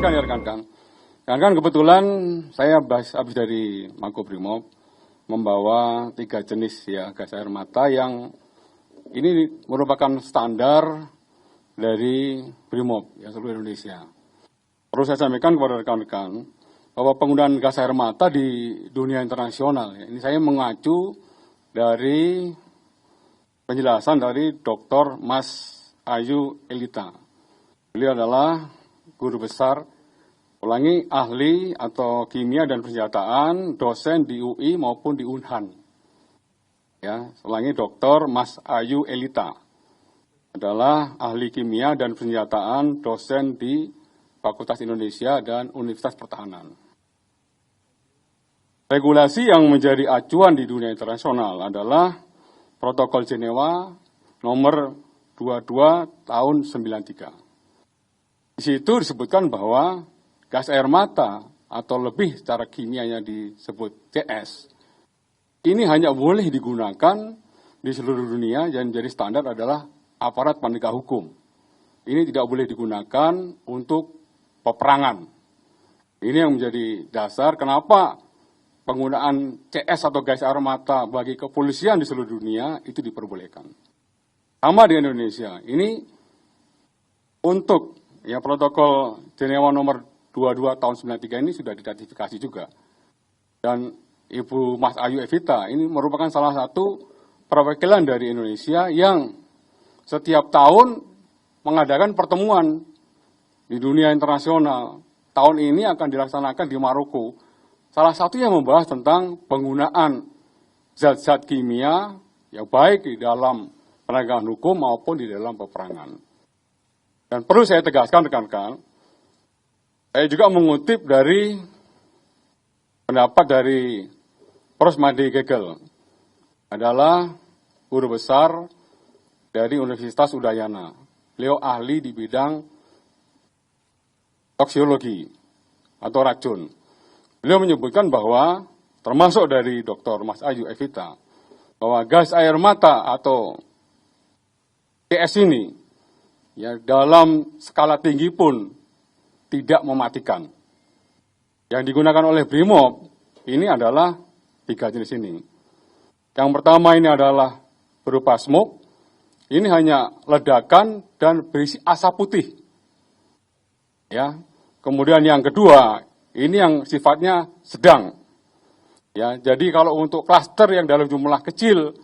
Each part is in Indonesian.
jelaskan ya rekan-rekan. Rekan-rekan, kebetulan saya habis dari Makobrimob membawa 3 jenis ya gas air mata yang ini merupakan standar dari Brimob ya seluruh Indonesia. Perlu saya sampaikan kepada rekan-rekan bahwa penggunaan gas air mata di dunia internasional ya, ini saya mengacu dari penjelasan dari Dr. Mas Ayu Elita. Beliau adalah guru besar, ahli atau kimia dan persenjataan, dosen di UI maupun di Unhan. Ya, Dr. Mas Ayu Elita adalah ahli kimia dan persenjataan, dosen di Fakultas Indonesia dan Universitas Pertahanan. Regulasi yang menjadi acuan di dunia internasional adalah Protokol Jenewa nomor 22 tahun 93. Di situ disebutkan bahwa gas air mata atau lebih secara kimianya disebut CS, ini hanya boleh digunakan di seluruh dunia yang menjadi standar adalah aparat penegak hukum. Ini tidak boleh digunakan untuk peperangan. Ini yang menjadi dasar kenapa penggunaan CS atau gas air mata bagi kepolisian di seluruh dunia itu diperbolehkan. Sama di Indonesia, ini untuk ya protokol Jenewa nomor 22 tahun 93 ini sudah diratifikasi juga. Dan Ibu Mas Ayu Evita ini merupakan salah satu perwakilan dari Indonesia yang setiap tahun mengadakan pertemuan di dunia internasional. Tahun ini akan dilaksanakan di Maroko. Salah satu yang membahas tentang penggunaan zat-zat kimia yang baik di dalam penegakan hukum maupun di dalam peperangan. Dan perlu saya tegaskan rekan-rekan, saya juga mengutip dari pendapat dari Prof. Made Gegel, adalah guru besar dari Universitas Udayana. Beliau ahli di bidang toksiologi atau racun. Beliau menyebutkan bahwa, termasuk dari Dr. Mas Ayu Evita, bahwa gas air mata atau CS ini ya dalam skala tinggi pun tidak mematikan. Yang digunakan oleh Brimob ini adalah 3 jenis ini. Yang pertama ini adalah berupa smoke, ini hanya ledakan dan berisi asap putih. Ya. Kemudian yang kedua, ini yang sifatnya sedang. Ya, jadi kalau untuk klaster yang dalam jumlah kecil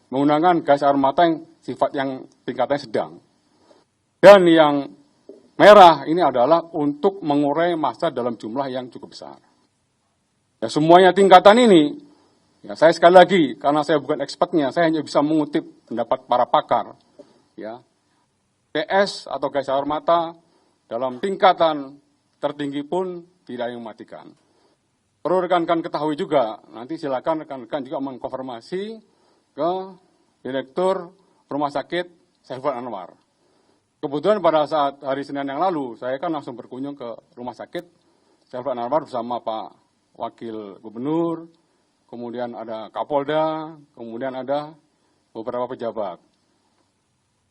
menggunakan gas air mata yang sifat yang tingkatnya sedang. Dan yang merah ini adalah untuk mengurai massa dalam jumlah yang cukup besar. Ya, semuanya tingkatan ini, ya saya sekali lagi, karena saya bukan expertnya, saya hanya bisa mengutip pendapat para pakar. Ya, CS atau gas air mata dalam tingkatan tertinggi pun tidak mematikan. Perlu rekan-rekan ketahui juga, nanti silakan rekan-rekan juga mengkonfirmasi ke Direktur Rumah Sakit Saiful Anwar. Kebetulan pada saat hari Senin yang lalu, saya kan langsung berkunjung ke Rumah Sakit Saiful Anwar bersama Pak Wakil Gubernur, kemudian ada Kapolda, kemudian ada beberapa pejabat.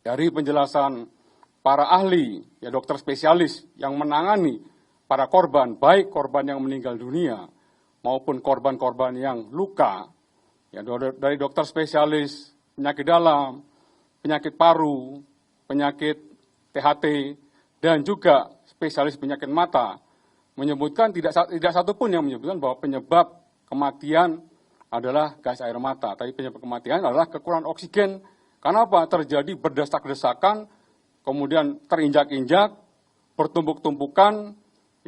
Dari penjelasan para ahli, ya dokter spesialis yang menangani para korban, baik korban yang meninggal dunia maupun korban-korban yang luka, ya dari dokter spesialis penyakit dalam, penyakit paru, penyakit THT, dan juga spesialis penyakit mata, menyebutkan tidak satu pun yang menyebutkan bahwa penyebab kematian adalah gas air mata. Tapi penyebab kematian adalah kekurangan oksigen. Kenapa? Terjadi berdesak-desakan, kemudian terinjak-injak, bertumpuk-tumpukan,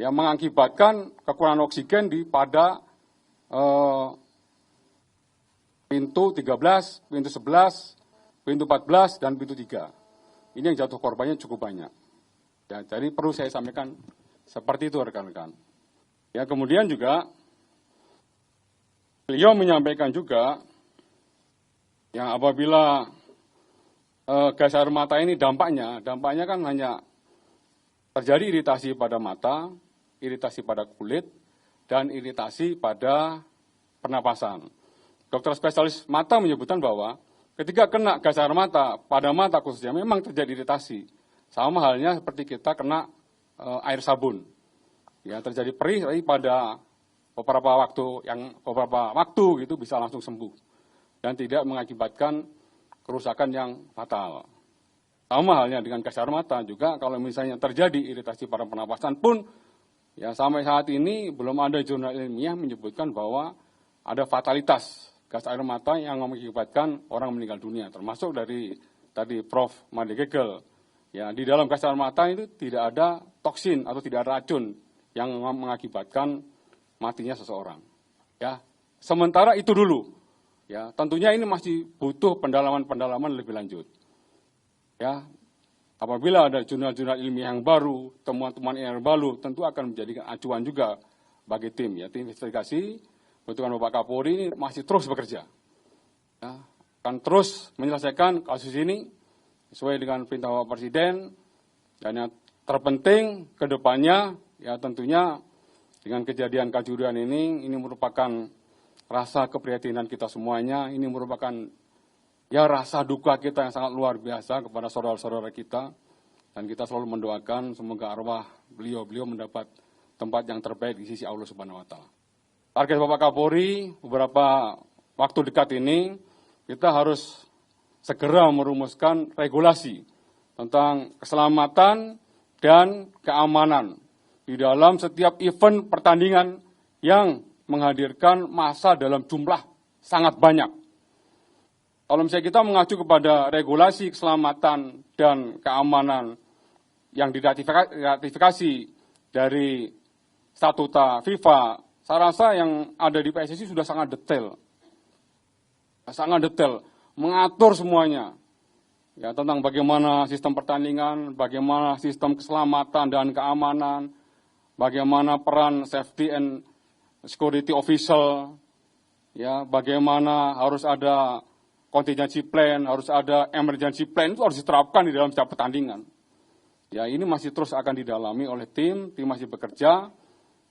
yang mengakibatkan kekurangan oksigen pada pintu 13, pintu 11, pintu 14, dan pintu 3. Ini yang jatuh korbannya cukup banyak. Ya, jadi perlu saya sampaikan seperti itu rekan-rekan. Ya, kemudian juga beliau menyampaikan juga yang apabila gas air mata ini dampaknya kan hanya terjadi iritasi pada mata, iritasi pada kulit, dan iritasi pada pernapasan. Dokter spesialis mata menyebutkan bahwa ketika kena gas air mata, pada mata khususnya memang terjadi iritasi. Sama halnya seperti kita kena air sabun. ya terjadi perih tapi pada beberapa waktu gitu bisa langsung sembuh dan tidak mengakibatkan kerusakan yang fatal. Sama halnya dengan gas air mata juga, kalau misalnya terjadi iritasi pada pernapasan pun, ya sampai saat ini belum ada jurnal ilmiah menyebutkan bahwa ada fatalitas gas air mata yang mengakibatkan orang meninggal dunia, termasuk dari tadi Prof. Made Gegel. Ya, di dalam gas air mata itu tidak ada toksin atau tidak ada racun yang mengakibatkan matinya seseorang. Ya, sementara itu dulu. Ya, tentunya ini masih butuh pendalaman lebih lanjut. Ya, apabila ada jurnal-jurnal ilmiah yang baru, temuan-temuan yang baru, tentu akan menjadikan acuan juga bagi tim. Ya, tim investigasi, kebetulan Bapak Kapolri ini masih terus bekerja. Ya, akan terus menyelesaikan kasus ini sesuai dengan perintah Bapak Presiden. Dan yang terpenting ke depannya, ya tentunya dengan kejadian Kanjuruhan ini merupakan rasa keprihatinan kita semuanya, ini merupakan ya rasa duka kita yang sangat luar biasa kepada saudara-saudara kita, dan kita selalu mendoakan semoga arwah beliau mendapat tempat yang terbaik di sisi Allah Subhanahu wa Ta'ala. Target Bapak Kapolri beberapa waktu dekat ini kita harus segera merumuskan regulasi tentang keselamatan dan keamanan di dalam setiap event pertandingan yang menghadirkan massa dalam jumlah sangat banyak. Kalau misalnya kita mengacu kepada regulasi keselamatan dan keamanan yang diratifikasi dari statuta FIFA, saya rasa yang ada di PSSI sudah sangat detail, mengatur semuanya, ya tentang bagaimana sistem pertandingan, bagaimana sistem keselamatan dan keamanan, bagaimana peran safety and security official, ya bagaimana harus ada contingency plan, harus ada emergency plan, itu harus diterapkan di dalam setiap pertandingan. Ya, ini masih terus akan didalami oleh tim masih bekerja,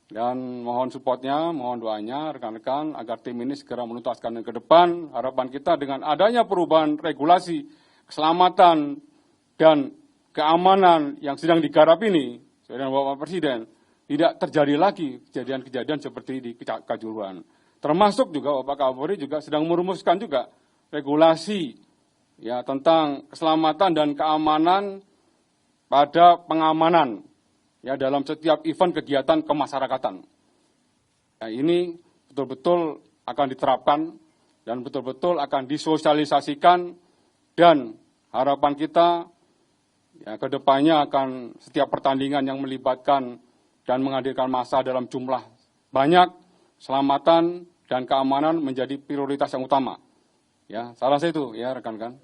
dan mohon supportnya, mohon doanya rekan-rekan agar tim ini segera menuntaskan ke depan. Harapan kita dengan adanya perubahan regulasi keselamatan dan keamanan yang sedang digarap ini, sesuai dengan Bapak Presiden, tidak terjadi lagi kejadian-kejadian seperti di Kanjuruhan. Termasuk juga Bapak Kapolri juga sedang merumuskan juga regulasi ya tentang keselamatan dan keamanan pada pengamanan ya dalam setiap event kegiatan kemasyarakatan. Nah, ini betul-betul akan diterapkan dan betul-betul akan disosialisasikan, dan harapan kita ya ke depannya akan setiap pertandingan yang melibatkan dan menghadirkan massa dalam jumlah banyak, keselamatan dan keamanan menjadi prioritas yang utama. Ya, salah satu ya rekan-rekan.